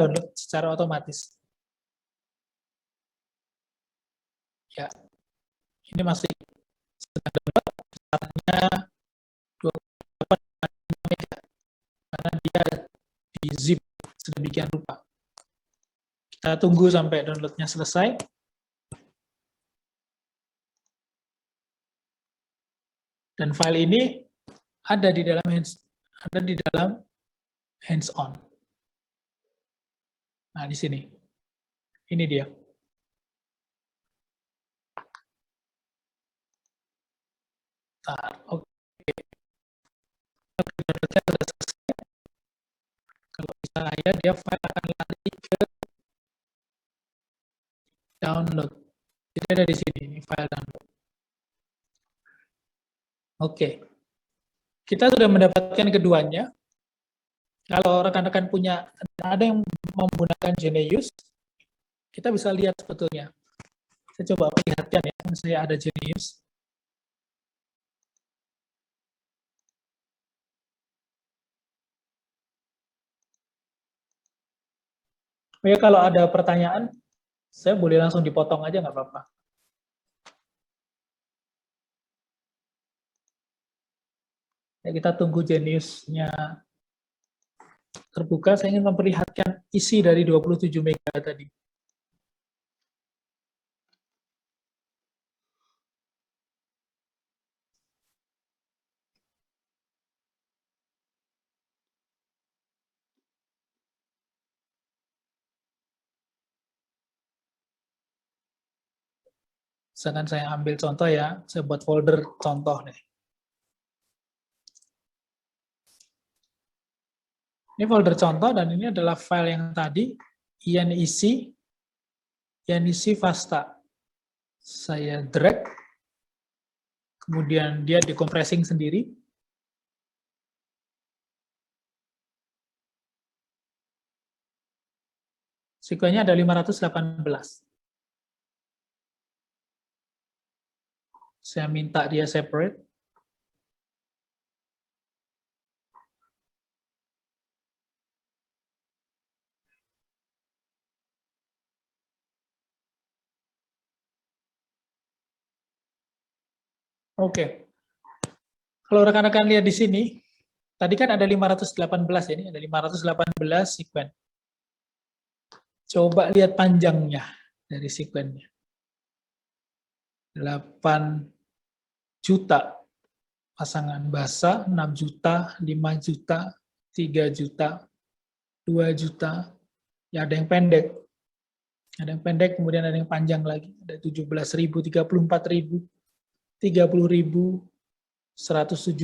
download secara otomatis. Ya, ini masih sedang download, besarnya 28 mega, karena dia di zip sedemikian rupa. Kita tunggu sampai downloadnya selesai. Dan file ini ada di dalam hands-on. Nah, di sini. Ini dia. Oke. Downloadnya sudah selesai. Kalau saya, dia file akan lari ke download. Jadi ada di sini, ini file download. Oke. Kita sudah mendapatkan keduanya. Kalau rekan-rekan punya, ada yang menggunakan Geneus, kita bisa lihat sebetulnya. Saya coba perlihatkan ya, saya ada Geneus. Ya, kalau ada pertanyaan, saya boleh langsung dipotong aja, nggak apa-apa. Ya, kita tunggu Geneus-nya terbuka. Saya ingin memperlihatkan isi dari 27 mega tadi. Misalkan saya ambil contoh ya, saya buat folder contoh nih. Ini folder contoh dan ini adalah file yang tadi, INEC Vasta. Saya drag, kemudian dia decompressing sendiri. Sekuennya ada 518. Saya minta dia separate. Oke. Kalau rekan-rekan lihat di sini, tadi kan ada 518 ini, ada 518 sekuen. Coba lihat panjangnya dari sekuennya. 8 juta pasangan basah, 6 juta, 5 juta, 3 juta, 2 juta. Ya, ada yang pendek. Ada yang pendek, kemudian ada yang panjang lagi. Ada 17.000, 34.000, 30.000, 117,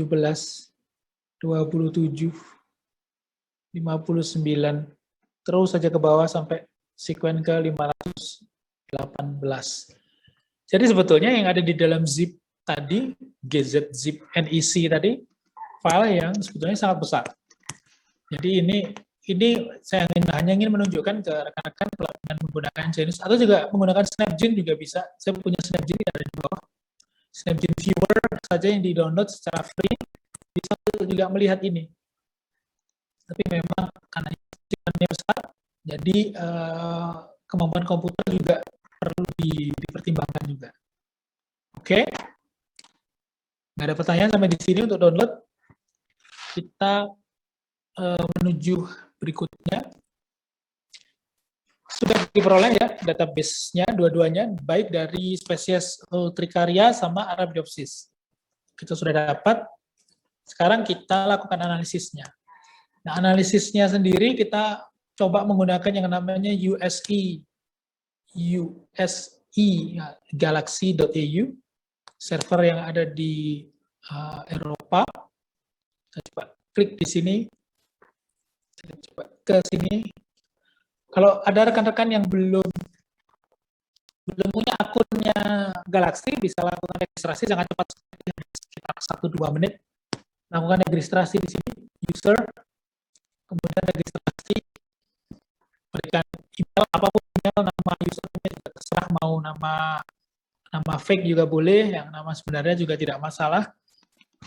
27, 59, terus saja ke bawah sampai sekuen ke 518. Jadi sebetulnya yang ada di dalam zip tadi, GZ zip NEC tadi, file yang sebetulnya sangat besar. Jadi ini saya hanya ingin menunjukkan ke rekan-rekan pelatihan menggunakan Geneus atau juga menggunakan Snapgene juga bisa. Saya punya Snapgene ada di bawah. Snapgene Viewer saja yang di-download secara free bisa juga melihat ini. Tapi memang karena ini besar, jadi kemampuan komputer juga perlu dipertimbangkan juga. Oke? Nggak ada pertanyaan sampai di sini untuk download. Kita menuju berikutnya. Sudah diperoleh ya database-nya dua-duanya, baik dari spesies Tricaria sama Arabidopsis. Kita sudah dapat. Sekarang kita lakukan analisisnya. Nah, analisisnya sendiri kita coba menggunakan yang namanya USE ya, galaxy.eu, server yang ada di Eropa. Kita coba klik di sini. Kita coba ke sini. Kalau ada rekan-rekan yang belum punya akunnya Galaxy, bisa lakukan registrasi sangat cepat, sekitar 1-2 menit. Lakukan registrasi di sini, user, kemudian registrasi, berikan email, apapun email, nama usernya juga terserah, mau nama fake juga boleh, yang nama sebenarnya juga tidak masalah.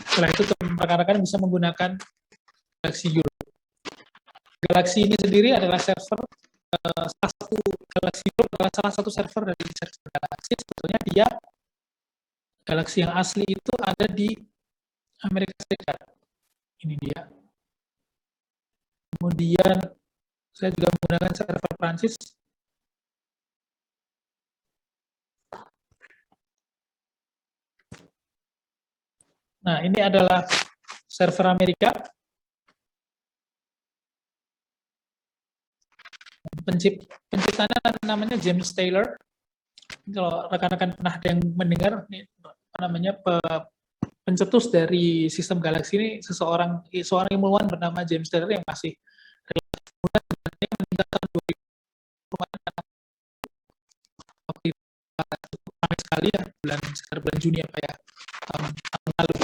Setelah itu rekan-rekan bisa menggunakan Galaxy Europe. Galaxy ini sendiri adalah server salah satu Galaxy Root adalah salah satu server dari server Galaxy. Sebetulnya dia Galaxy yang asli itu ada di Amerika Serikat. Ini dia. Kemudian saya juga menggunakan server Prancis. Nah, ini adalah server Amerika. Penciptanya namanya James Taylor. Kalau rekan-rekan pernah ada yang mendengar, ini apa namanya, pencetus dari sistem Galaxy ini seorang ilmuwan bernama James Taylor yang masih relatif muda, dan dia meninggal tahun 2000 waktu itu cukup ramai sekali ya, bulan Juni apa ya, tahun lalu.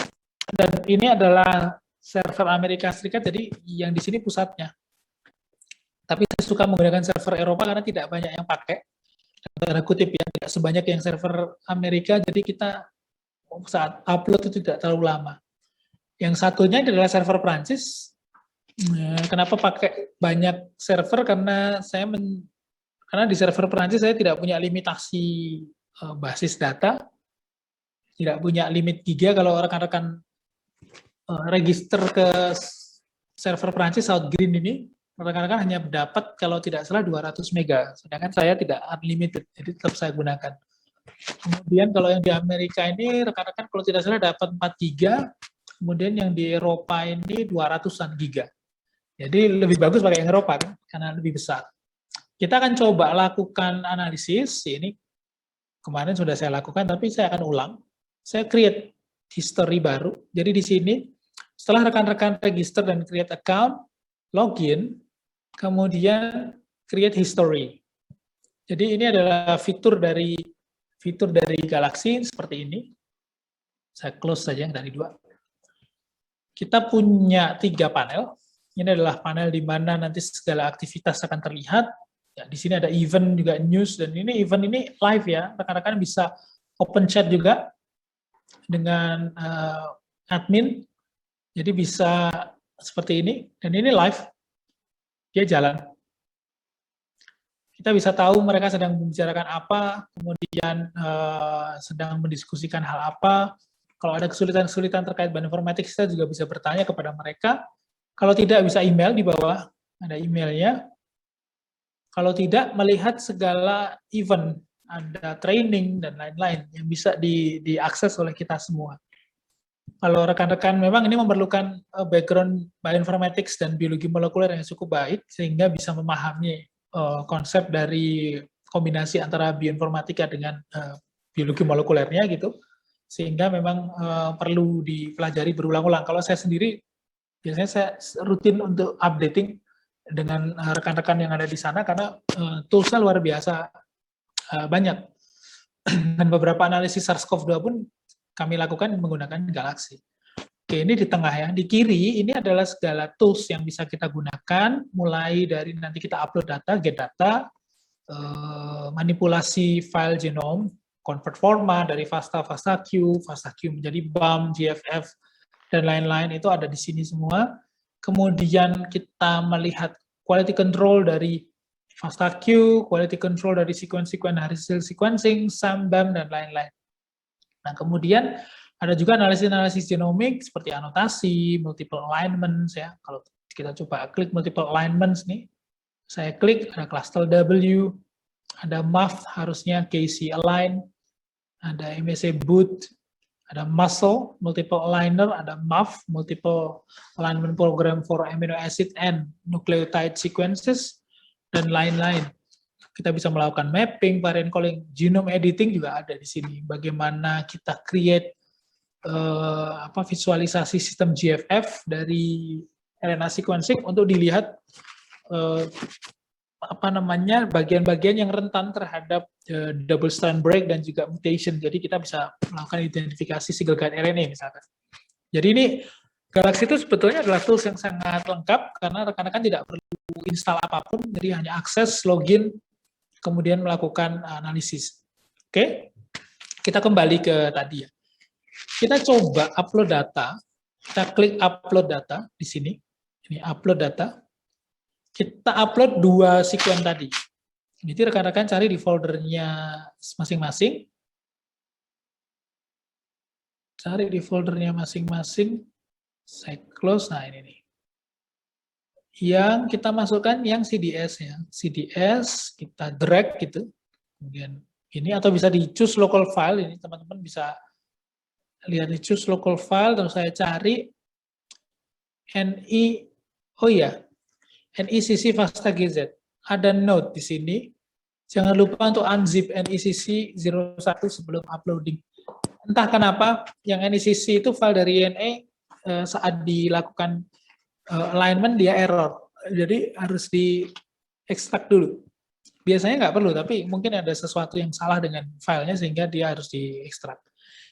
Dan ini adalah server Amerika Serikat, jadi yang di sini pusatnya. Tapi saya suka menggunakan server Eropa karena tidak banyak yang pakai. Tanda kutip ya, tidak sebanyak yang server Amerika, jadi kita saat upload itu tidak terlalu lama. Yang satunya adalah server Prancis. Kenapa pakai banyak server? Karena karena di server Prancis saya tidak punya limitasi basis data, tidak punya limit giga. Kalau rekan-rekan register ke server Prancis Southgreen ini, rekan-rekan hanya dapat kalau tidak salah 200 mega, sedangkan saya tidak unlimited, jadi tetap saya gunakan. Kemudian kalau yang di Amerika ini, rekan-rekan kalau tidak salah dapat 4 giga, kemudian yang di Eropa ini 200-an giga. Jadi lebih bagus pakai yang Eropa kan, karena lebih besar. Kita akan coba lakukan analisis, ini kemarin sudah saya lakukan, tapi saya akan ulang. Saya create history baru, jadi di sini, setelah rekan-rekan register dan create account, login, kemudian create history. Jadi ini adalah fitur dari Galaxy seperti ini. Saya close saja yang tadi 2. Kita punya 3 panel. Ini adalah panel di mana nanti segala aktivitas akan terlihat. Ya, di sini ada event juga, news, dan ini event ini live ya. Rekan-rekan bisa open chat juga dengan admin. Jadi bisa seperti ini, dan ini live. Dia jalan. Kita bisa tahu mereka sedang membicarakan apa, kemudian sedang mendiskusikan hal apa. Kalau ada kesulitan-kesulitan terkait bioinformatik, kita juga bisa bertanya kepada mereka. Kalau tidak, bisa email di bawah, ada emailnya. Kalau tidak, melihat segala event, ada training, dan lain-lain yang bisa diakses oleh kita semua. Kalau rekan-rekan memang ini memerlukan background bioinformatics dan biologi molekuler yang cukup baik, sehingga bisa memahami konsep dari kombinasi antara bioinformatika dengan biologi molekulernya gitu, sehingga memang perlu dipelajari berulang-ulang. Kalau saya sendiri, biasanya saya rutin untuk updating dengan rekan-rekan yang ada di sana, karena toolsnya luar biasa banyak. Dan beberapa analisis SARS-CoV-2 pun kami lakukan menggunakan Galaxy. Oke, ini di tengah ya. Di kiri, ini adalah segala tools yang bisa kita gunakan, mulai dari nanti kita upload data, get data, manipulasi file genome, convert format dari FASTA-Q menjadi BAM, GFF, dan lain-lain, itu ada di sini semua. Kemudian kita melihat quality control dari FASTA-Q, quality control dari sequence-sequence hasil sequencing, SAM-BAM, dan lain-lain. Nah, kemudian ada juga analisis-analisis genomik seperti anotasi, multiple alignments ya. Kalau kita coba klik multiple alignments nih, saya klik ada cluster W, ada MAF harusnya KC align, ada MSA boot, ada muscle, multiple aligner, ada MAF, multiple alignment program for amino acid and nucleotide sequences, dan lain-lain. Kita bisa melakukan mapping, variant calling, genome editing juga ada di sini. Bagaimana kita create visualisasi sistem GFF dari RNA sequencing untuk dilihat bagian-bagian yang rentan terhadap double strand break dan juga mutation. Jadi kita bisa melakukan identifikasi single guide RNA misalkan. Jadi ini Galaxy itu sebetulnya adalah tools yang sangat lengkap karena rekan-rekan tidak perlu install apapun, jadi hanya akses, login, kemudian melakukan analisis. Oke, kita kembali ke tadi ya. Kita coba upload data, kita klik upload data di sini. Ini upload data. kita upload 2 sekuen tadi. Jadi rekan-rekan cari di foldernya masing-masing. Cari di foldernya masing-masing. Saya close, nah ini nih. Yang kita masukkan yang CDS ya. CDS, kita drag gitu. Kemudian ini, atau bisa di choose local file, ini teman-teman bisa lihat di choose local file, terus saya cari NI, oh iya, NICC Fasta GZ. Ada note di sini. Jangan lupa untuk unzip NICC 01 sebelum uploading. Entah kenapa yang NICC itu file dari INA saat dilakukan alignment dia error. Jadi harus di ekstrak dulu. Biasanya nggak perlu, tapi mungkin ada sesuatu yang salah dengan filenya sehingga dia harus diekstrak.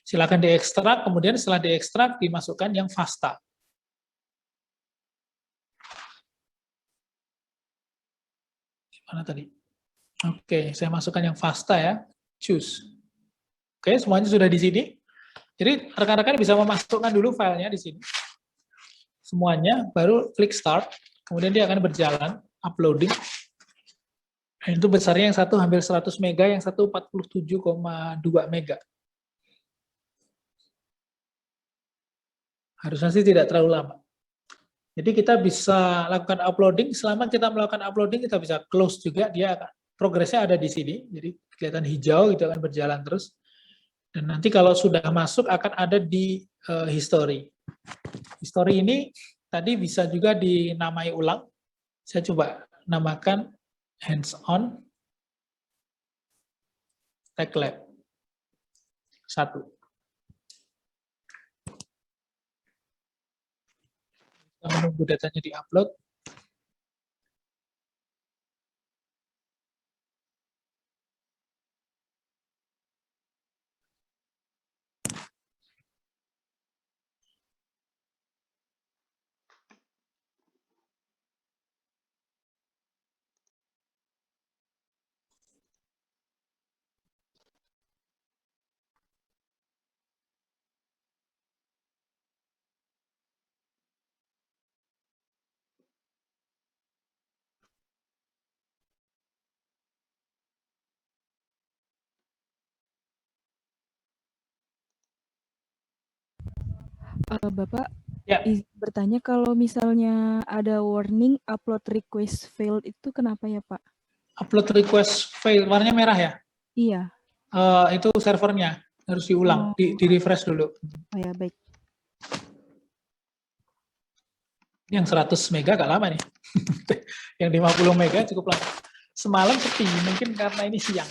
Silakan diekstrak, kemudian setelah diekstrak dimasukkan yang FASTA. Mana tadi? Oke, saya masukkan yang FASTA ya. Choose. Oke, semuanya sudah di sini. Jadi rekan-rekan bisa memasukkan dulu filenya di sini. Semuanya, baru klik start. Kemudian dia akan berjalan, uploading. Dan itu besarnya yang satu hampir 100 mega, yang satu 47,2 mega. Harusnya sih tidak terlalu lama. Jadi kita bisa lakukan uploading, selama kita melakukan uploading kita bisa close juga, dia akan progresnya ada di sini, jadi kelihatan hijau itu akan berjalan terus. Dan nanti kalau sudah masuk akan ada di history. History ini tadi bisa juga dinamai ulang. Saya coba namakan hands-on tech lab 1. Kita menunggu datanya di-upload. Bapak, Ya, bertanya kalau misalnya ada warning upload request failed itu kenapa ya, Pak? upload request fail, warnanya merah ya? Iya. Itu servernya, harus diulang, Oh, di refresh dulu. oh ya, baik. Yang 100 mega agak lama nih. Yang 50 mega cukup lama. Semalam sepi, mungkin karena ini siang.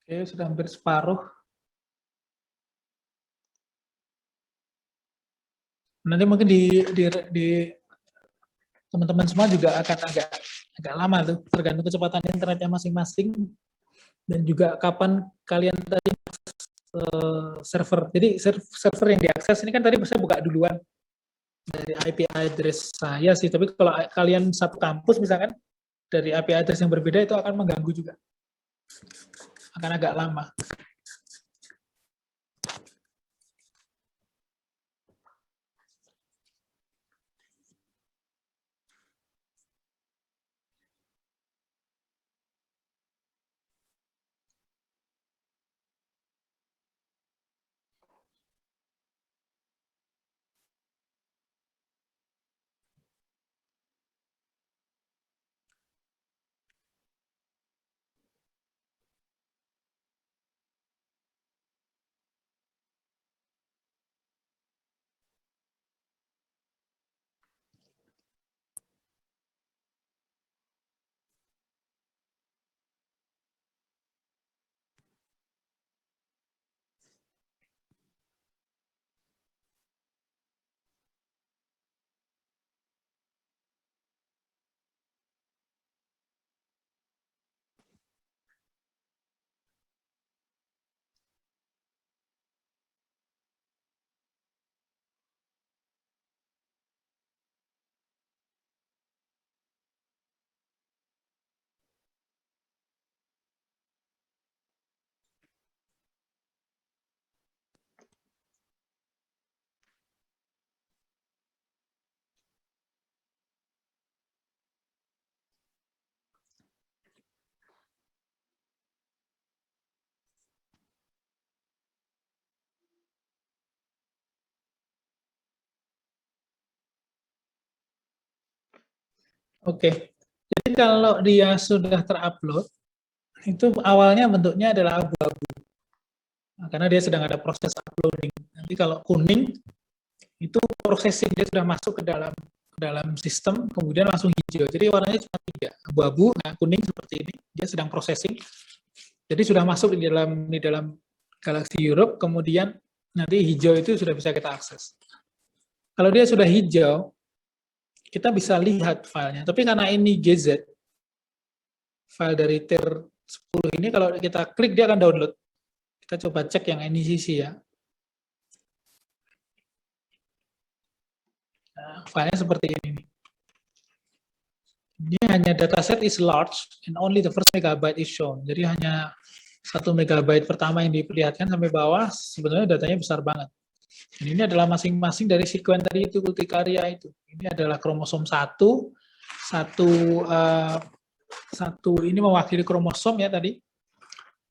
Oke, sudah hampir separuh. Nanti mungkin di teman-teman semua juga akan agak lama tuh, tergantung kecepatan internetnya masing-masing dan juga kapan kalian tadi server. Jadi server yang diakses ini kan tadi saya buka duluan dari IP address saya sih, tapi kalau kalian satu kampus misalkan dari IP address yang berbeda itu akan mengganggu juga. akan agak lama. Oke, jadi kalau dia sudah terupload, itu awalnya bentuknya adalah abu-abu. Nah, karena dia sedang ada proses uploading. Nanti kalau kuning, itu processing, dia sudah masuk ke dalam sistem, kemudian langsung hijau. Jadi warnanya cuma 3, abu-abu, nah kuning seperti ini, dia sedang processing. Jadi sudah masuk di dalam Galaxy Europe, kemudian nanti hijau itu sudah bisa kita akses. Kalau dia sudah hijau, kita bisa lihat filenya. Tapi karena ini GZ, file dari tier 10 ini, kalau kita klik dia akan download. Kita coba cek yang NECC ya. Nah, filenya seperti ini. Ini hanya dataset is large and only the first megabyte is shown. Jadi hanya 1 megabyte pertama yang diperlihatkan sampai bawah, sebenarnya datanya besar banget. Dan ini adalah masing-masing dari sekuen tadi itu, urtikaria itu. Ini adalah kromosom 1, satu ini mewakili kromosom ya tadi.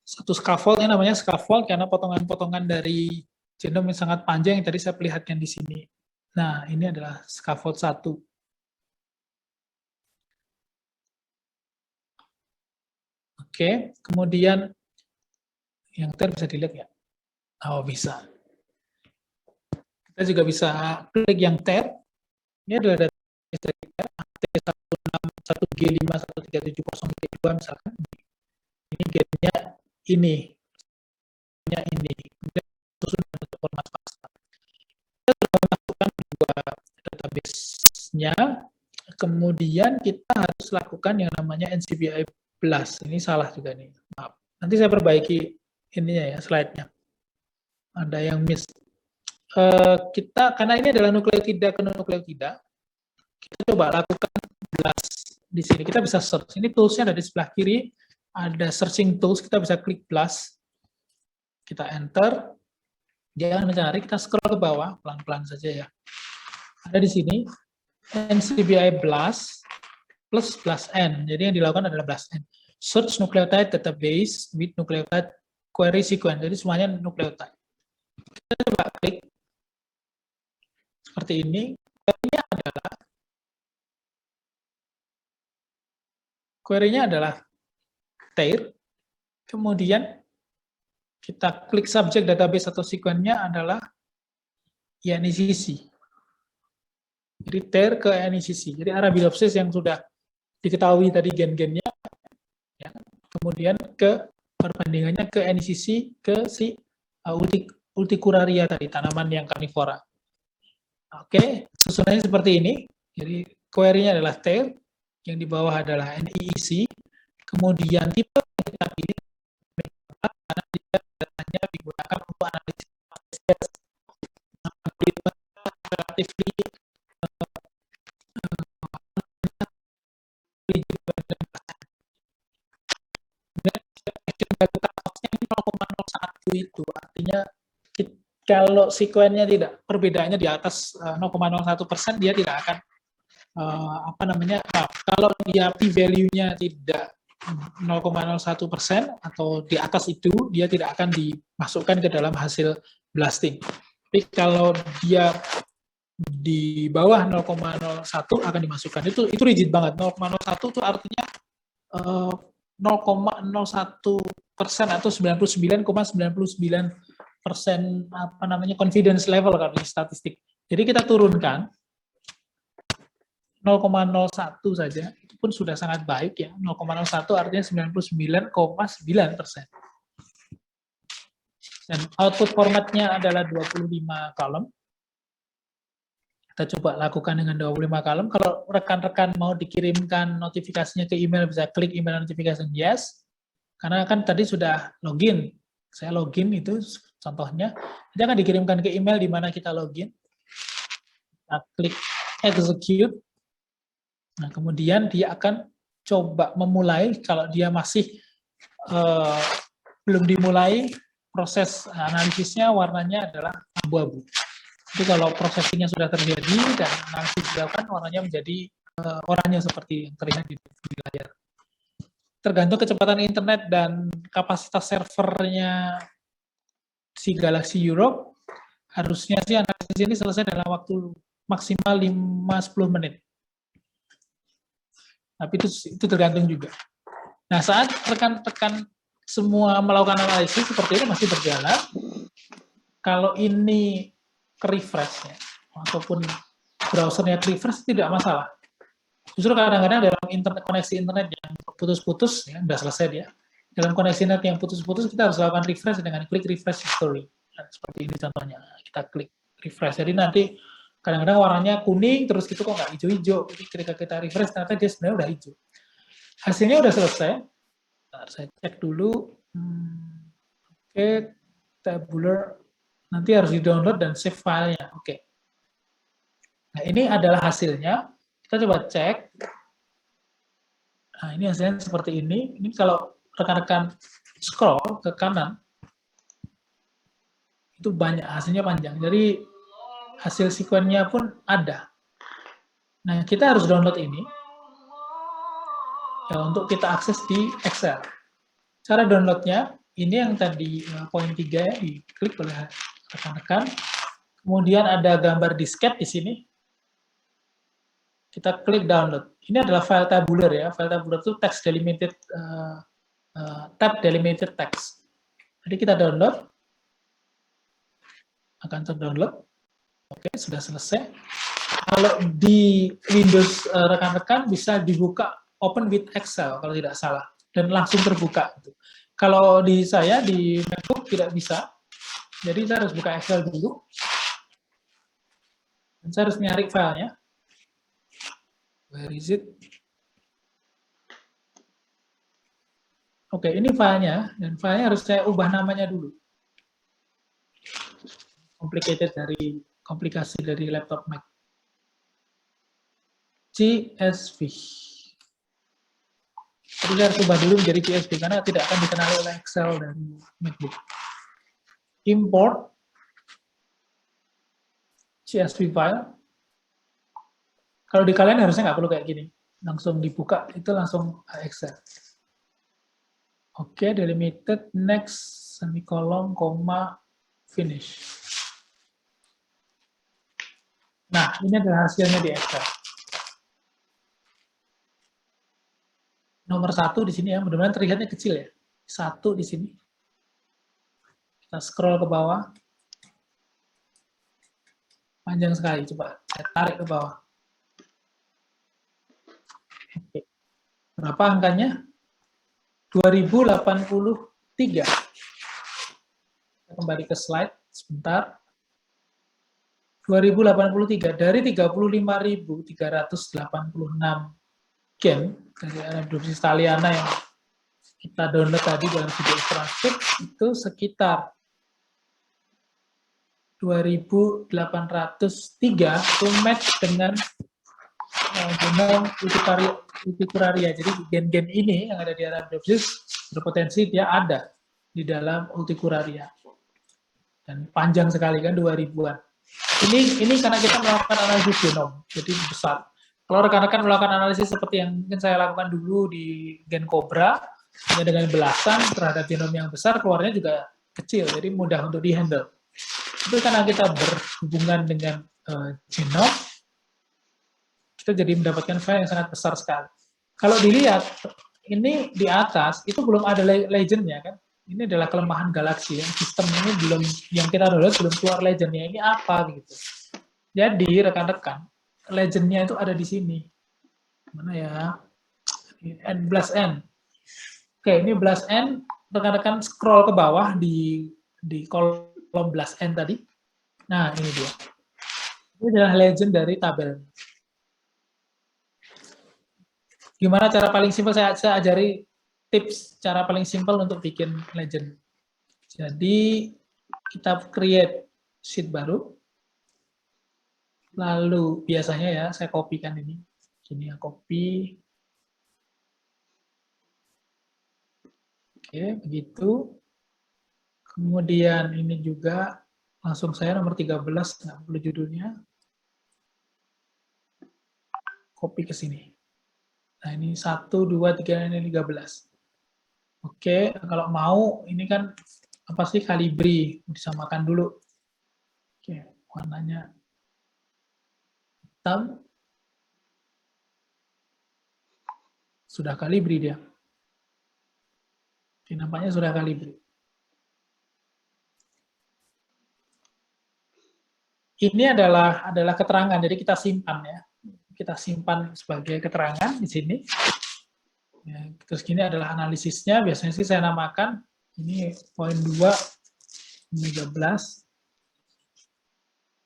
Satu scaffold, ini namanya scaffold karena potongan-potongan dari genom yang sangat panjang yang tadi saya perlihatkan di sini. Nah, ini adalah scaffold 1. Oke, kemudian yang bisa dilihat ya? Oh, bisa. Kita juga bisa klik yang tab. Ini adalah data T161G513702 misalkan. Ini gennya ini. Gennya ini. Kemudian susun bentuk format FASTA. Kita sudah masukkan 2 database-nya. Kemudian kita harus lakukan yang namanya NCBI Blast. Ini salah juga nih. Maaf. Nanti saya perbaiki ininya ya, slide-nya. Ada yang miss. Kita karena ini adalah nukleotida ke nukleotida, kita coba lakukan blast di sini. Kita bisa search. Ini tools-nya ada di sebelah kiri, ada searching tools. Kita bisa klik blast, kita enter, dia akan mencari. Kita scroll ke bawah pelan-pelan saja ya. Ada di sini NCBI blast plus blast n. Jadi yang dilakukan adalah blast n. Search nucleotide database with nucleotide query sequence. Jadi semuanya nukleotide. Kita coba klik seperti ini. Query-nya adalah TEIR, kemudian kita klik subject database atau sequence-nya adalah NECC. Jadi TEIR ke NECC. Jadi Arabidopsis yang sudah diketahui tadi gen-gennya, ya, kemudian ke perbandingannya ke NECC ke si urticularia tadi, tanaman yang karnivora. Oke, susunannya seperti ini. Jadi query-nya adalah TEIR, yang di bawah adalah NEEC, kemudian tipe yang kita pilih karena dia datanya digunakan untuk analisis relatively itu. Artinya kalau sekuennya tidak, perbedaannya di atas 0,01%, dia tidak akan kalau dia p-value-nya tidak 0,01% atau di atas itu, dia tidak akan dimasukkan ke dalam hasil blasting. Tapi kalau dia di bawah 0,01 akan dimasukkan. Itu rigid banget. 0,01 itu artinya 0,01% atau 99,99% confidence level kalau di statistik. Jadi kita turunkan 0,01 saja, itu pun sudah sangat baik ya. 0,01 artinya 99,9%. Dan output formatnya adalah 25 kolom. Kita coba lakukan dengan 25 kolom. Kalau rekan-rekan mau dikirimkan notifikasinya ke email, bisa klik email notification yes. Karena kan tadi sudah login. Saya login itu contohnya. Itu akan dikirimkan ke email di mana kita login. Kita klik execute. Nah, kemudian dia akan coba memulai. Kalau dia masih belum dimulai, proses analisisnya warnanya adalah abu-abu. Jadi kalau prosesingnya sudah terjadi dan analisis dilakukan, warnanya menjadi oranye seperti yang terlihat di layar. Tergantung kecepatan internet dan kapasitas servernya si Galaxy Europe, harusnya sih analisis ini selesai dalam waktu maksimal 5-10 menit. Tapi itu tergantung juga. Nah, saat rekan-rekan semua melakukan analisis seperti ini masih berjalan, kalau ini ke-refresh ya, ataupun browsernya ke-refresh tidak masalah. Justru kadang-kadang dalam koneksi internet yang putus-putus, ya, sudah selesai dia. Dalam koneksi internet yang putus-putus, kita harus lakukan refresh dengan klik refresh history. Nah, seperti ini contohnya, kita klik refresh. Jadi nanti kadang-kadang warnanya kuning, terus gitu kok nggak hijau-hijau. Jadi ketika kita refresh, ternyata dia sebenarnya udah hijau. Hasilnya udah selesai. Bentar, saya cek dulu. Oke, tabular. Nanti harus di-download dan save filenya. Oke. Nah, ini adalah hasilnya. Kita coba cek. Nah, ini hasilnya seperti ini. Ini kalau rekan-rekan scroll ke kanan, itu banyak, hasilnya panjang. Jadi, hasil sekuennya pun ada. Nah, kita harus download ini ya, untuk kita akses di Excel. Cara downloadnya, ini yang tadi poin 3 ya, diklik oleh rekan-rekan. Kemudian ada gambar disket di sini. Kita klik download. Ini adalah file tabular ya. File tabular itu text delimited, tab delimited text. Jadi kita download. Akan terdownload. Oke, sudah selesai. Kalau di Windows rekan-rekan bisa dibuka open with Excel kalau tidak salah. Dan langsung terbuka. Kalau di saya, di MacBook tidak bisa. Jadi saya harus buka Excel dulu. Dan saya harus nyari filenya. Where is it? Oke, ini filenya. Dan filenya harus saya ubah namanya dulu. Komplikasi dari laptop Mac. CSV. Jadi saya harus ubah dulu menjadi CSV karena tidak akan dikenali oleh Excel dari MacBook. Import CSV file. Kalau di kalian harusnya nggak perlu kayak gini. Langsung dibuka, itu langsung Excel. Oke, delimited, next, semikolon, koma, finish. Nah, ini adalah hasilnya di Excel. Nomor 1 di sini ya, mudah-mudahan terlihatnya kecil ya. 1 di sini. Kita scroll ke bawah. Panjang sekali, coba saya tarik ke bawah. Oke. Berapa angkanya? 2083. Kita kembali ke slide sebentar. 2083 dari 35.386 game dari adopsi Taliana yang kita download tadi dalam video transkrip itu sekitar 2.803 itu match dengan genom Urticularia. Jadi gen-gen ini yang ada di Arabidopsis berpotensi dia ada di dalam Urticularia. Dan panjang sekali kan 2000-an. Ini karena kita melakukan analisis genom, jadi besar. Kalau rekan-rekan melakukan analisis seperti yang mungkin saya lakukan dulu di Gen Cobra, hanya dengan belasan terhadap genom yang besar, keluarnya juga kecil, jadi mudah untuk di-handle. Itu karena kita berhubungan dengan genom, kita jadi mendapatkan file yang sangat besar sekali. Kalau dilihat, ini di atas, itu belum ada legend-nya kan. Ini adalah kelemahan galaksi, yang sistem ini belum, yang kita download belum keluar legend-nya, ini apa gitu. Jadi rekan-rekan, legend-nya itu ada di sini. Mana ya? N+N. Oke, ini blast N, rekan-rekan scroll ke bawah di kolom blast N tadi. Nah, ini dia. Ini adalah legend dari tabel. Gimana cara paling simpel, saya ajari tips cara paling simpel untuk bikin legend. Jadi, kita create sheet baru. Lalu, biasanya ya, saya kopikan ini. Ini yang copy. Oke, begitu. Kemudian ini juga langsung saya nomor 13, nggak perlu judulnya. Copy ke sini. Nah, ini 1, 2, 3, ini 13. Oke, kalau mau, ini kan apa sih kalibri, disamakan dulu. Oke, warnanya hitam. Sudah kalibri dia. Oke, nampaknya sudah kalibri. Ini adalah keterangan, jadi kita simpan ya. Kita simpan sebagai keterangan di sini. Ya, terus gini adalah analisisnya, biasanya sih saya namakan, ini poin 2, 13.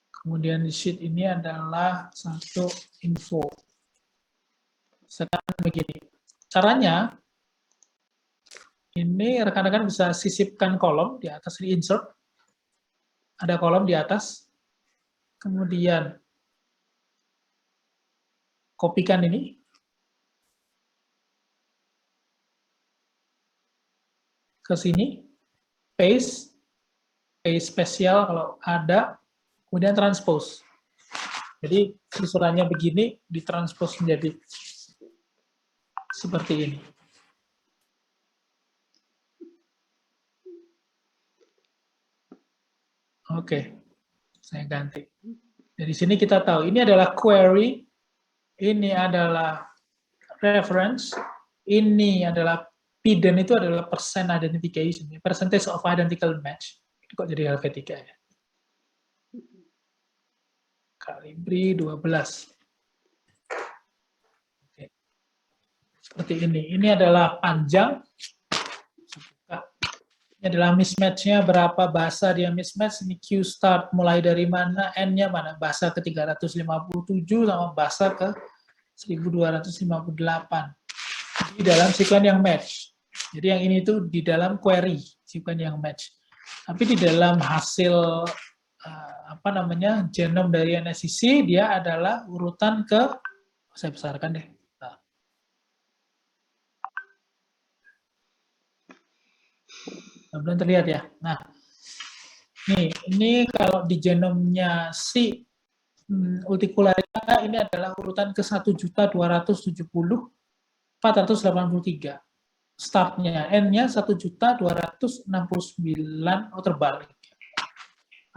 Kemudian di sheet ini adalah satu info. Sekarang begini, caranya, ini rekan-rekan bisa sisipkan kolom di atas, di insert, ada kolom di atas, kemudian kopikan ini, ke sini, paste spesial kalau ada, kemudian transpose. Jadi susulannya begini, ditranspose menjadi seperti ini. Oke, saya ganti. Dari sini kita tahu, ini adalah query, ini adalah reference, ini adalah PIDEN itu adalah percent identification, percentage of identical match. Kok jadi Helvetica ya? Kalibri 12. Oke. Seperti ini. Ini adalah panjang. Ini adalah mismatch-nya, berapa bahasa dia mismatch. Ini Q start mulai dari mana, N-nya mana. Bahasa ke 357 sama bahasa ke 1258. Di dalam sekuen yang match. Jadi yang ini tuh di dalam query, sekuen yang match. Tapi di dalam hasil genom dari NSCC, dia adalah urutan ke, saya besarkan deh. Belum terlihat ya. Nah, ini kalau di genomnya si Ulticularia, ini adalah urutan ke 1.270.483. Startnya, N-nya 1.269, terbalik.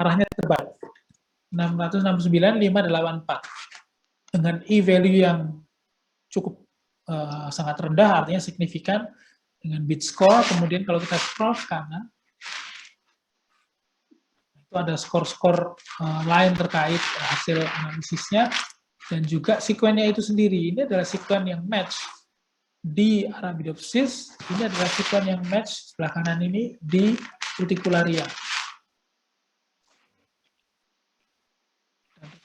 Arahnya terbalik. 669.584. Dengan E-value yang cukup sangat rendah, artinya signifikan, dengan bit score. Kemudian kalau kita scroll ke kanan, itu ada skor-skor lain terkait hasil analisisnya, dan juga sekuennya itu sendiri. Ini adalah sekuen yang match di Arabidopsis, ini adalah sekuen yang match sebelah kanan ini di Uticularia.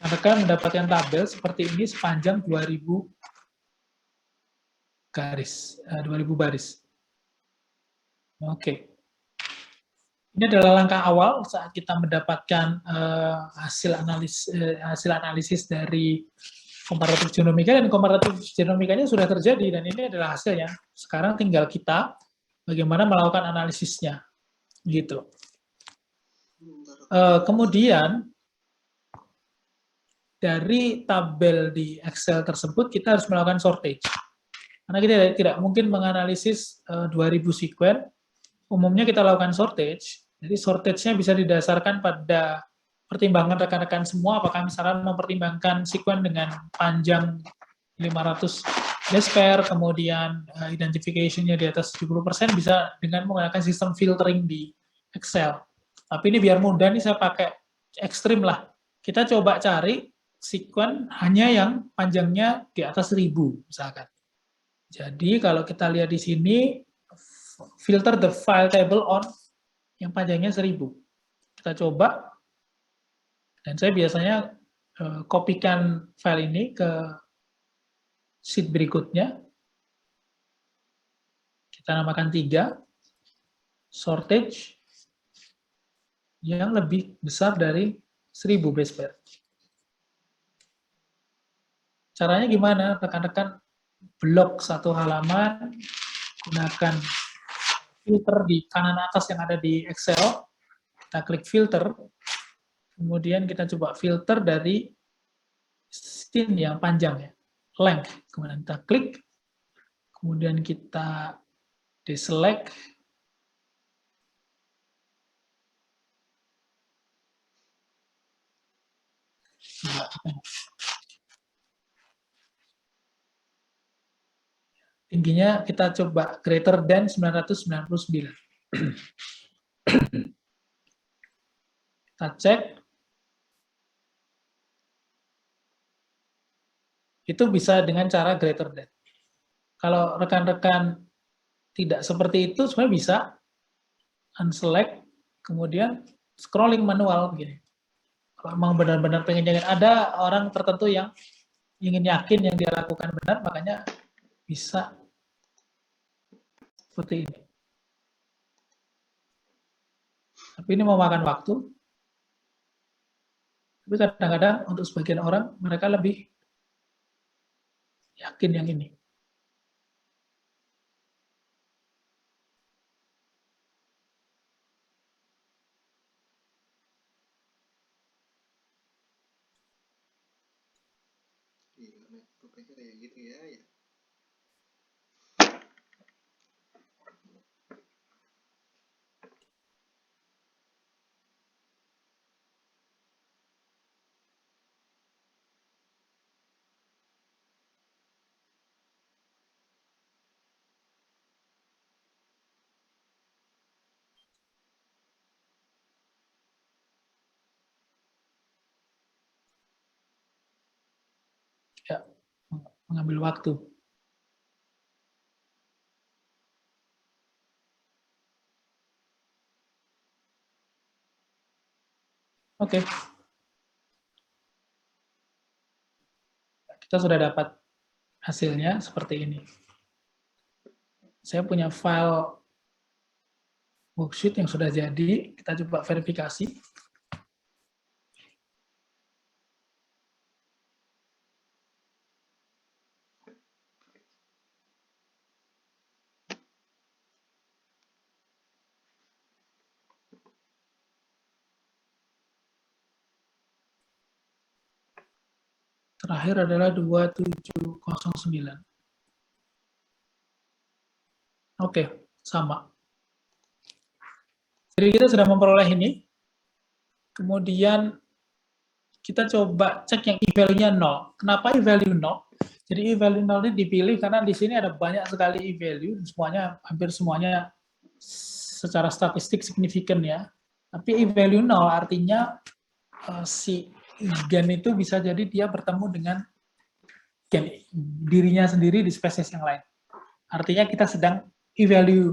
Rekan-rekan mendapatkan tabel seperti ini sepanjang 2000 baris. Oke. Ini adalah langkah awal saat kita mendapatkan hasil analisis dari komparatif genomika, dan komparatif genomikanya sudah terjadi, dan ini adalah hasilnya. Sekarang tinggal kita bagaimana melakukan analisisnya, gitu. Kemudian dari tabel di Excel tersebut kita harus melakukan sortage. Karena kita tidak mungkin menganalisis 2000 sekuen, umumnya kita lakukan sortage. Jadi sortage-nya bisa didasarkan pada pertimbangan rekan-rekan semua, apakah misalnya mempertimbangkan sekuen dengan panjang 500 base pair, kemudian identification-nya di atas 70%, bisa dengan menggunakan sistem filtering di Excel. Tapi ini biar mudah nih saya pakai ekstrim lah. Kita coba cari sekuen hanya yang panjangnya di atas 1000 misalkan. Jadi kalau kita lihat di sini, filter the file table on yang panjangnya 1000. Kita coba, dan saya biasanya kopikan file ini ke sheet berikutnya. Kita namakan 3, sortage yang lebih besar dari 1000 base pair. Caranya gimana? Rekan-rekan blok satu halaman, gunakan filter di kanan atas yang ada di Excel, kita klik filter, kemudian kita coba filter dari scene yang panjang ya, length, kemudian kita klik, kemudian kita deselect, tingginya kita coba greater than 999. Kita cek. Itu bisa dengan cara greater than. Kalau rekan-rekan tidak seperti itu, sebenarnya bisa unselect, kemudian scrolling manual begini. Kalau memang benar-benar pengen yakin, ada orang tertentu yang ingin yakin yang dia lakukan benar, makanya bisa seperti ini. Tapi ini memakan waktu. Tapi kadang-kadang untuk sebagian orang, mereka lebih yakin yang ini. Rupanya kayak gitu ya. Ya, mengambil waktu. Oke. Kita sudah dapat hasilnya seperti ini. Saya punya file worksheet yang sudah jadi, kita coba verifikasi. Terakhir adalah 2709. Oke, sama. Jadi kita sudah memperoleh ini. Kemudian kita coba cek yang e-value-nya 0. Kenapa e-value 0? Jadi e-value 0 ini dipilih karena di sini ada banyak sekali e-value, semuanya hampir semuanya secara statistik signifikan ya. Tapi e-value 0 artinya si gen itu bisa jadi dia bertemu dengan gen dirinya sendiri di spesies yang lain. Artinya kita sedang e-value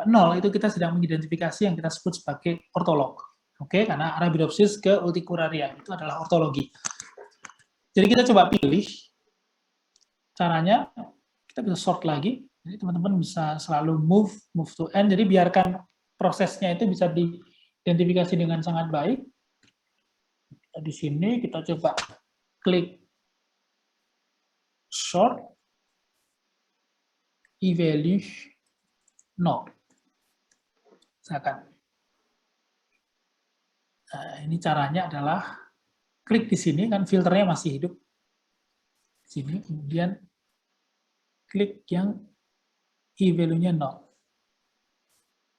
0 itu kita sedang mengidentifikasi yang kita sebut sebagai ortolog. Oke, karena Arabidopsis ke Urticularia itu adalah ortologi. Jadi kita coba pilih caranya, kita bisa sort lagi. Jadi teman-teman bisa selalu move to end. Jadi biarkan prosesnya itu bisa diidentifikasi dengan sangat baik. Di sini kita coba klik sort e-value 0. Misalkan. Ini caranya adalah klik di sini, kan filternya masih hidup. Di sini, kemudian klik yang i-value-nya 0.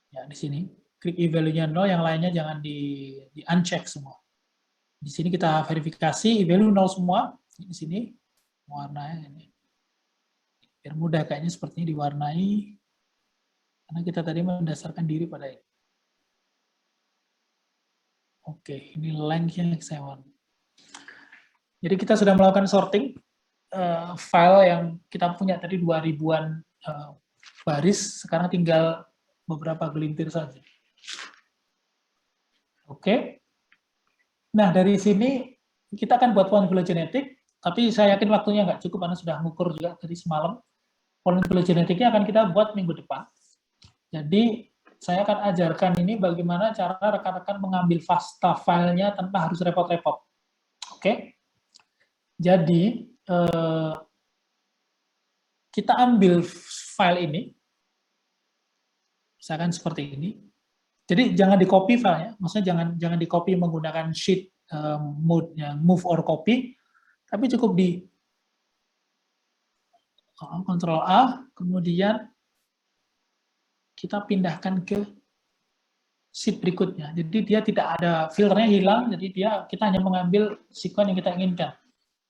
Ya, di sini. Klik i-value-nya 0, yang lainnya jangan di uncheck semua. Di sini kita verifikasi i-value 0 semua. Di sini warnanya ini. Biar mudah kayaknya sepertinya diwarnai. Karena kita tadi mendasarkan diri pada ini. Oke, ini length yang saya warnai. Jadi kita sudah melakukan sorting file yang kita punya tadi 2000-an baris, sekarang tinggal beberapa gelintir saja. Oke. Nah, dari sini kita akan buat phylogenetic, tapi saya yakin waktunya nggak cukup karena sudah ngukur juga dari semalam. Phylogeneticnya akan kita buat minggu depan. Jadi saya akan ajarkan ini bagaimana cara rekan-rekan mengambil FASTA filenya tanpa harus repot-repot. Oke. Jadi kita ambil file ini, misalkan seperti ini. Jadi jangan di-copy filenya, maksudnya jangan di-copy menggunakan sheet mode yang move or copy, tapi cukup di Ctrl A, kemudian kita pindahkan ke sheet berikutnya. Jadi dia tidak ada filternya hilang, jadi kita hanya mengambil sekuen yang kita inginkan.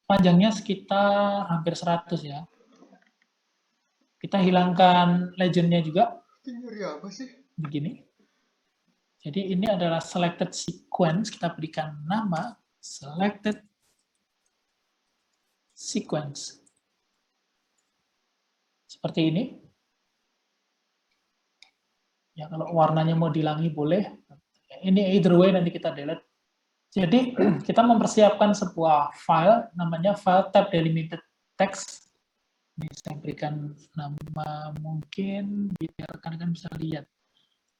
Panjangnya sekitar hampir 100 ya. Kita hilangkan legendnya juga. Teori apa sih? Begini. Jadi ini adalah selected sequence, kita berikan nama selected sequence. Seperti ini. Ya, kalau warnanya mau dilangi boleh. Ini either way nanti kita delete. Jadi kita mempersiapkan sebuah file, namanya file tab delimited text. Ini saya berikan nama mungkin biar rekan-rekan bisa lihat.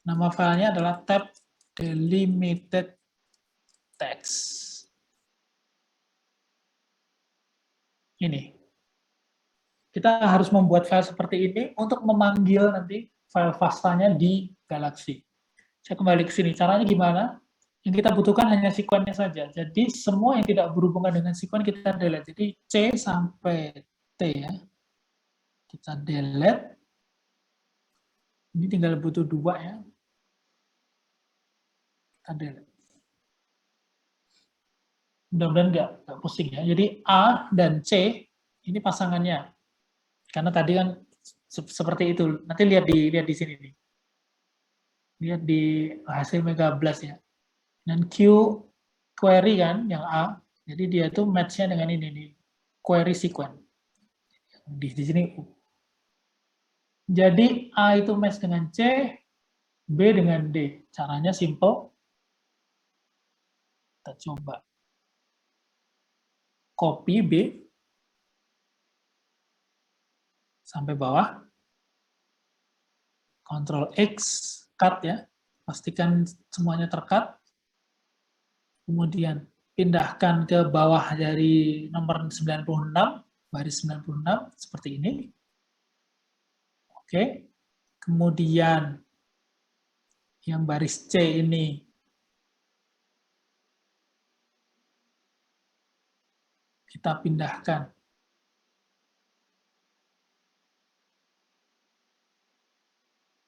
Nama filenya adalah tab delimited text. Ini. Kita harus membuat file seperti ini untuk memanggil nanti file FASTA-nya di Galaxy. Saya kembali ke sini. Caranya gimana? Yang kita butuhkan hanya sekuennya saja. Jadi semua yang tidak berhubungan dengan sekuen kita delete. Jadi C sampai T ya. Kita delete. Ini tinggal butuh 2 ya. Kita delete. Mudah-mudahan nggak pusing ya. Jadi A dan C ini pasangannya. Karena tadi kan seperti itu. Nanti lihat di sini nih. Lihat di hasil Mega Blast ya. Dan Q query kan yang A. Jadi dia itu match-nya dengan ini nih. Query sequence. Di sini U. Jadi A itu match dengan C, B dengan D. Caranya simple. Kita coba copy B sampai bawah. Ctrl X, cut ya. Pastikan semuanya tercut. Kemudian pindahkan ke bawah dari nomor 96, baris 96, seperti ini. Oke. Kemudian yang baris C ini kita pindahkan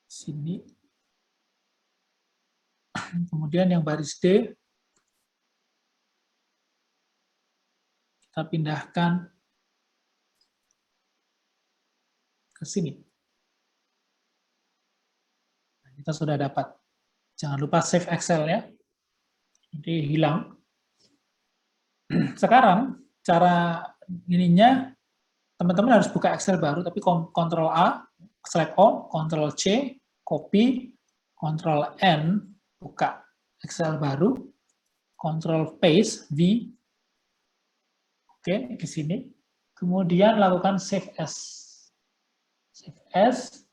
sini. Kemudian yang baris D kita pindahkan ke sini. Nah, kita sudah dapat. Jangan lupa save Excel-nya. Nanti hilang. Sekarang cara ininya teman-teman harus buka Excel baru, tapi Ctrl A, select all, Ctrl C, copy, Ctrl N, buka Excel baru, Ctrl paste, V, oke, ke sini. Kemudian lakukan save as. Save as.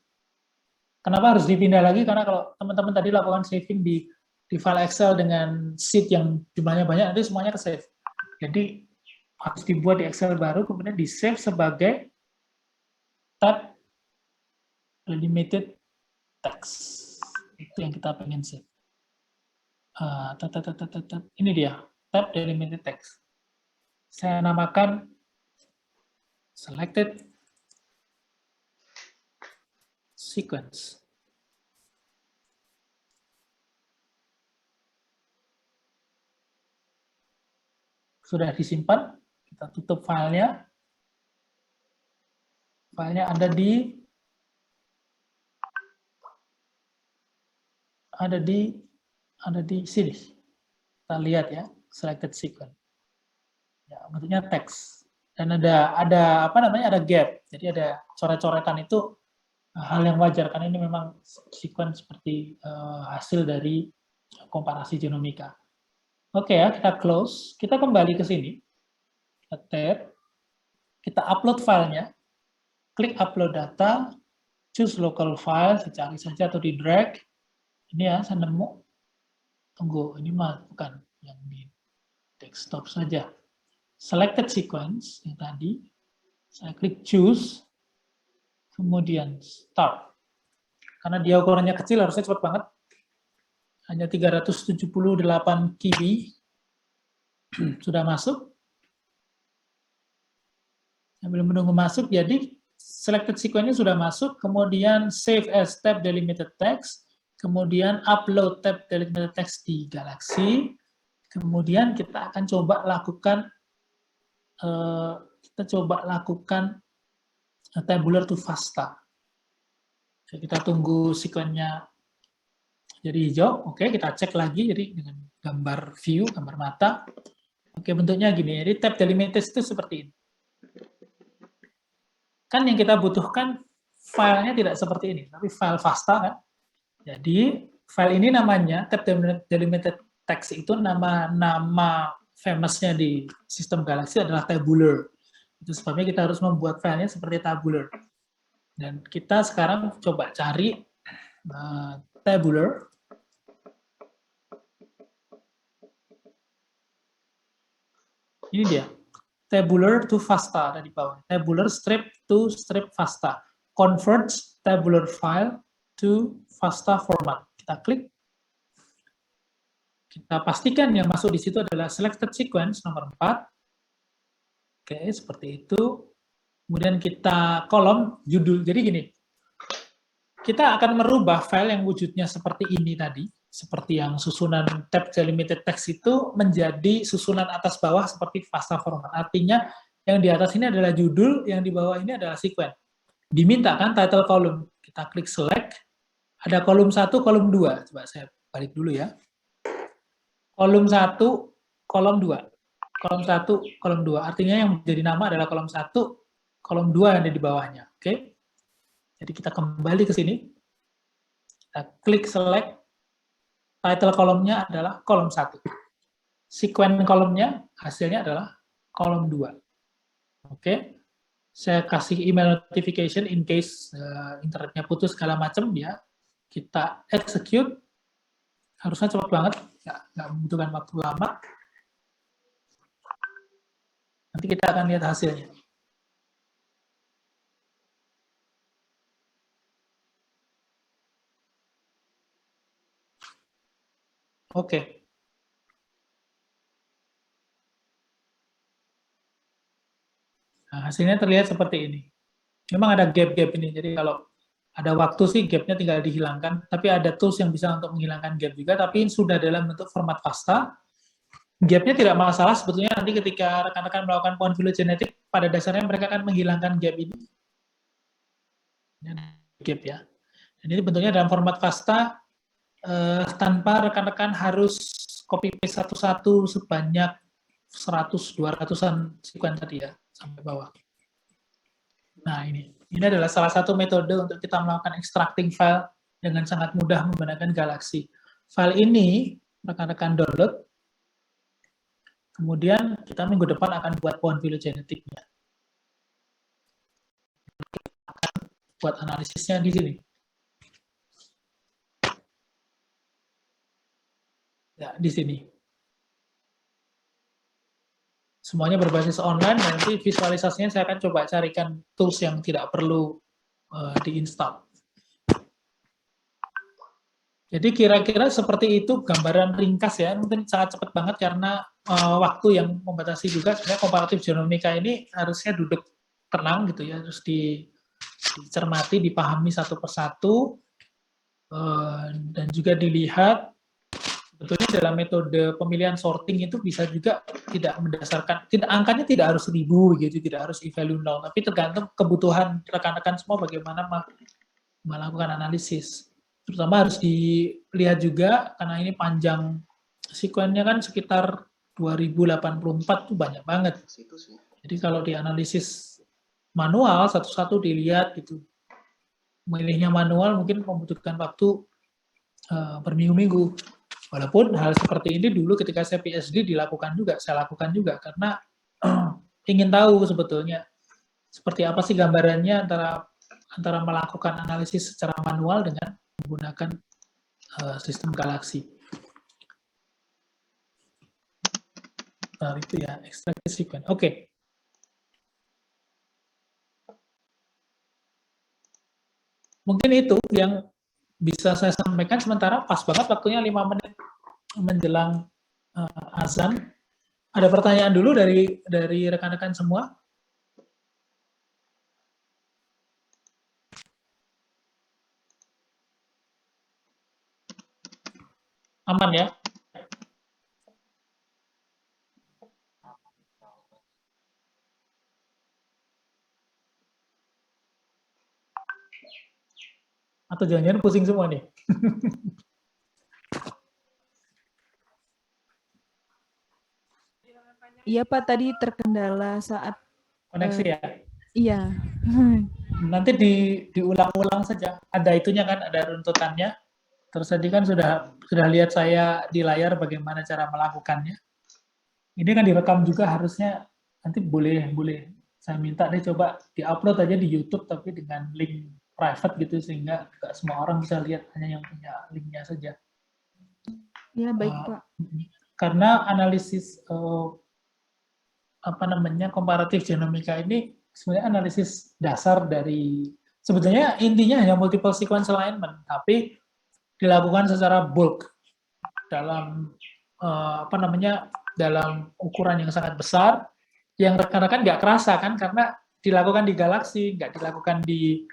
Kenapa harus dipindah lagi? Karena kalau teman-teman tadi lakukan saving di file Excel dengan sheet yang jumlahnya banyak, nanti semuanya ke save. Jadi harus dibuat di Excel baru, kemudian di save sebagai tab delimited text. Itu yang kita pengen save. Ini dia, tab delimited text. Saya namakan selected sequence. Sudah disimpan, kita tutup filenya. Filenya ada di sini. Kita lihat ya, selected sequence. Ya, bentuknya teks. Dan ada gap. Jadi ada coret-coretan, itu hal yang wajar karena ini memang sequence seperti hasil dari komparasi genomika. Oke ya, kita close. Kita kembali ke sini. Kita tab. Kita upload filenya. Klik upload data. Choose local file. Saya cari saja atau di drag. Ini ya, saya nemu. Tunggu, ini mah bukan yang di desktop saja. Selected sequence yang tadi. Saya klik choose. Kemudian start. Karena dia ukurannya kecil, harusnya cepat banget. Hanya 378 KB. Sudah masuk. Sambil menunggu masuk, jadi selected sequence-nya sudah masuk, kemudian save as tab delimited text, kemudian upload tab delimited text di Galaxy, kemudian kita akan coba lakukan tabular to FASTA. Kita tunggu sequence-nya jadi hijau. Oke, kita cek lagi jadi dengan gambar view, gambar mata. Oke, bentuknya gini. Jadi tab delimited itu seperti ini. Kan yang kita butuhkan filenya tidak seperti ini, tapi file FASTA kan. Jadi file ini namanya tab delimited text, itu nama famous-nya di sistem Galaxy adalah tabular. Itu sebabnya kita harus membuat filenya seperti tabular. Dan kita sekarang coba cari tabular. Ini dia. Tabular to FASTA ada di bawah. Tabular strip to strip FASTA. Converts tabular file to FASTA format. Kita klik. Kita pastikan yang masuk di situ adalah selected sequence nomor 4. Oke, seperti itu. Kemudian kita kolom judul. Jadi gini, kita akan merubah file yang wujudnya seperti ini tadi, seperti yang susunan tab delimited text itu menjadi susunan atas bawah seperti FASTA format. Artinya yang di atas ini adalah judul, yang di bawah ini adalah sequence. Diminta kan title column. Kita klik select, ada kolom 1, kolom 2. Coba saya balik dulu ya. Kolom 1, kolom 2. Kolom 1, kolom 2. Artinya yang menjadi nama adalah kolom 1, kolom 2 yang ada di bawahnya. Oke. Jadi kita kembali ke sini. Kita klik select. Title kolomnya adalah kolom 1. Sequence kolomnya hasilnya adalah kolom 2. Oke. Saya kasih email notification in case internetnya putus segala macam ya. Kita execute. Harusnya cepat banget, nggak membutuhkan waktu lama. Nanti kita akan lihat hasilnya. Oke. Nah, hasilnya terlihat seperti ini. Memang ada gap-gap ini, jadi kalau ada waktu sih gapnya tinggal dihilangkan, tapi ada tools yang bisa untuk menghilangkan gap juga, tapi sudah dalam bentuk format FASTA. Gapnya tidak masalah, sebetulnya nanti ketika rekan-rekan melakukan pohon filogenetik, pada dasarnya mereka akan menghilangkan gap ini. Ini gap ya. Dan ini bentuknya dalam format FASTA, tanpa rekan-rekan harus copy paste satu-satu sebanyak 100-200-an sequence tadi ya, sampai bawah. Nah ini adalah salah satu metode untuk kita melakukan extracting file dengan sangat mudah menggunakan Galaxy. File ini rekan-rekan download, kemudian kita minggu depan akan buat pohon filogenetiknya. Akan buat analisisnya di sini. Ya, di sini. Semuanya berbasis online, dan nanti visualisasinya saya akan coba carikan tools yang tidak perlu diinstal. Jadi kira-kira seperti itu gambaran ringkas ya, mungkin sangat cepat banget karena waktu yang membatasi juga. Sebenarnya komparatif genomika ini harusnya duduk tenang gitu ya, terus dicermati, dipahami satu persatu, dan juga dilihat. Sebetulnya dalam metode pemilihan sorting itu bisa juga tidak mendasarkan, angkanya tidak harus 1000 gitu, tidak harus e-value 0, tapi tergantung kebutuhan rekan-rekan semua bagaimana melakukan analisis. Terutama harus dilihat juga, karena ini panjang, sekuennya kan sekitar 2084 tuh banyak banget. Jadi kalau dianalisis manual, satu-satu dilihat gitu. Memilihnya manual mungkin membutuhkan waktu berminggu-minggu. Walaupun hal seperti ini dulu ketika saya PhD dilakukan juga, saya lakukan juga, karena ingin tahu sebetulnya seperti apa sih gambarannya antara melakukan analisis secara manual dengan menggunakan sistem galaksi. Nah, itu ya, extracted sequence. Oke. Mungkin itu yang bisa saya sampaikan, sementara pas banget waktunya 5 menit menjelang azan. Ada pertanyaan dulu dari rekan-rekan semua? Aman ya? Atau jangan-jangan pusing semua nih? Iya Pak, tadi terkendala saat Koneksi ya? iya. Nanti diulang-ulang saja. Ada itunya kan, ada runtutannya. Terus tadi kan sudah lihat saya di layar bagaimana cara melakukannya. Ini kan direkam juga, harusnya nanti boleh saya minta deh coba diupload aja di YouTube tapi dengan link private gitu, sehingga nggak semua orang bisa lihat, hanya yang punya linknya saja. Ya baik Pak. Karena analisis komparatif genomika ini sebenarnya analisis dasar dari, sebetulnya intinya hanya multiple sequence alignment, tapi dilakukan secara bulk dalam dalam ukuran yang sangat besar, yang rekan-rekan nggak kerasa kan, karena dilakukan di galaksi, nggak dilakukan di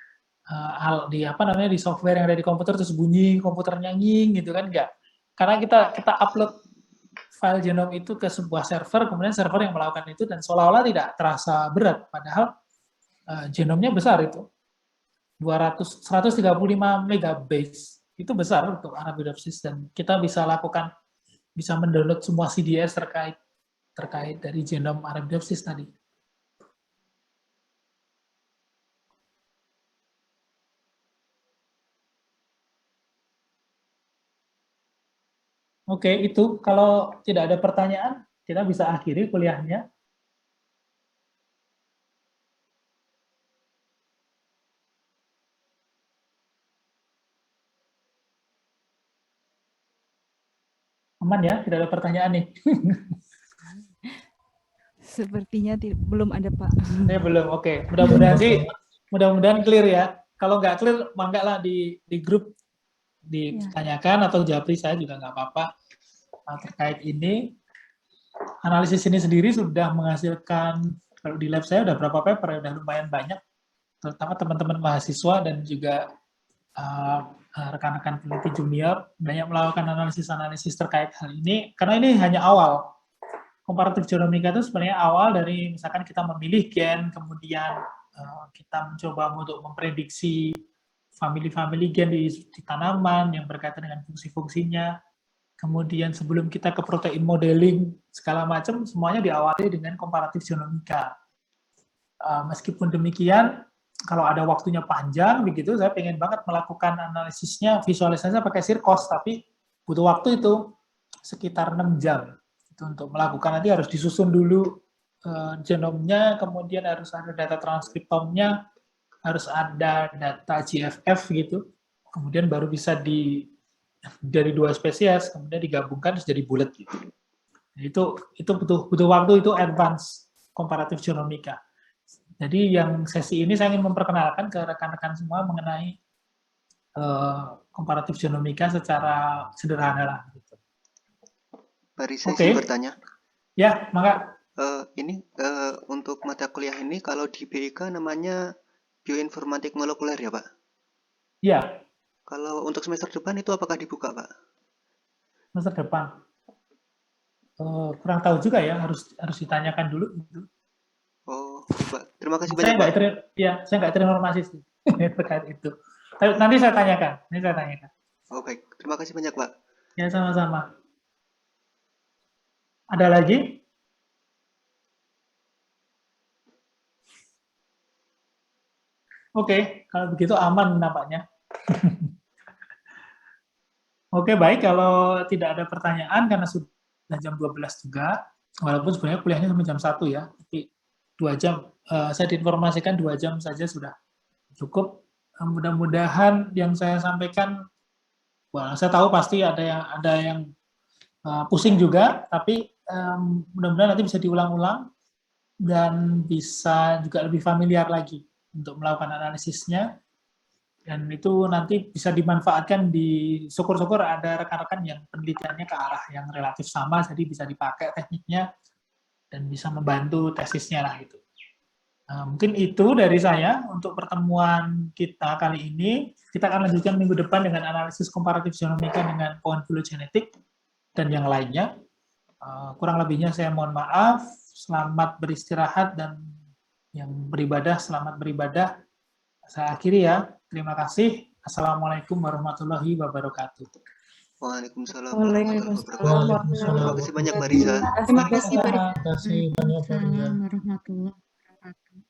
di software yang ada di komputer terus bunyi komputernya nying gitu kan, nggak. Karena kita upload file genom itu ke sebuah server, kemudian server yang melakukan itu, dan seolah-olah tidak terasa berat, padahal genomnya besar itu. 135 megabase, itu besar untuk Arabidopsis, dan kita bisa mendownload semua CDS terkait dari genom Arabidopsis tadi. Oke, itu kalau tidak ada pertanyaan, kita bisa akhiri kuliahnya. Aman ya, tidak ada pertanyaan nih. Sepertinya belum ada Pak. Ya belum, oke. Mudah-mudahan clear ya. Kalau nggak clear, mangga lah di grup ditanyakan, atau japri saya juga nggak apa-apa. Terkait ini, analisis ini sendiri sudah menghasilkan, kalau di lab saya udah berapa paper ya, udah lumayan banyak, terutama teman-teman mahasiswa dan juga rekan-rekan peneliti junior banyak melakukan analisis-analisis terkait hal ini, karena ini hanya awal. Komparatif genomika itu sebenarnya awal dari misalkan kita memilih gen, kemudian kita mencoba untuk memprediksi family gen di tanaman yang berkaitan dengan fungsi-fungsinya. Kemudian sebelum kita ke protein modeling segala macam, semuanya diawali dengan komparatif genomika. Meskipun demikian, kalau ada waktunya panjang begitu, saya pengen banget melakukan analisisnya, visualisasinya pakai Sircos, tapi butuh waktu itu sekitar 6 jam. Itu untuk melakukan, nanti harus disusun dulu genomnya, kemudian harus ada data transkriptomnya, harus ada data GFF gitu, kemudian baru bisa dari 2 spesies kemudian digabungkan terus jadi bulat gitu. Itu butuh waktu, itu advance komparatif genomika. Jadi yang sesi ini saya ingin memperkenalkan ke rekan-rekan semua mengenai komparatif genomika secara sederhana lah. Gitu. Mari saya Oke. izin bertanya. Ya, maka Ini untuk mata kuliah ini kalau di BIK namanya bioinformatik molekuler ya Pak? ya, Kalau untuk semester depan itu apakah dibuka Pak? semester depan. Kurang tahu juga ya, harus ditanyakan dulu. Oh, baik, Pak. Terima kasih Saya banyak Pak. saya nggak terinformasi sih terkait itu. Tapi nanti saya tanyakan. Oh baik, terima kasih banyak Pak. Ya, sama-sama. Ada lagi? Oke, kalau begitu aman nampaknya. Oke, baik. Kalau tidak ada pertanyaan, karena sudah jam 12 juga, walaupun sebenarnya kuliahnya sampai jam 1 ya, tapi 2 jam, saya diinformasikan 2 jam saja sudah cukup. Mudah-mudahan yang saya sampaikan, wah, saya tahu pasti ada yang pusing juga, tapi mudah-mudahan nanti bisa diulang-ulang dan bisa juga lebih familiar lagi untuk melakukan analisisnya, dan itu nanti bisa dimanfaatkan di syukur-syukur ada rekan-rekan yang penelitiannya ke arah yang relatif sama, jadi bisa dipakai tekniknya dan bisa membantu tesisnya lah gitu. Mungkin itu dari saya untuk pertemuan kita kali ini. Kita akan lanjutkan minggu depan dengan analisis komparatif genomika dengan pohon filogenetik dan yang lainnya. Kurang lebihnya saya mohon maaf. Selamat beristirahat dan yang beribadah, selamat beribadah. Saya akhiri ya. Terima kasih. Assalamualaikum warahmatullahi wabarakatuh. Waalaikumsalam Waalaikumsalam warahmatullahi wabarakatuh. Terima kasih banyak Mbak Riza. Terima kasih, Pak. Terima kasih banyak. Waalaikumsalam warahmatullahi wabarakatuh.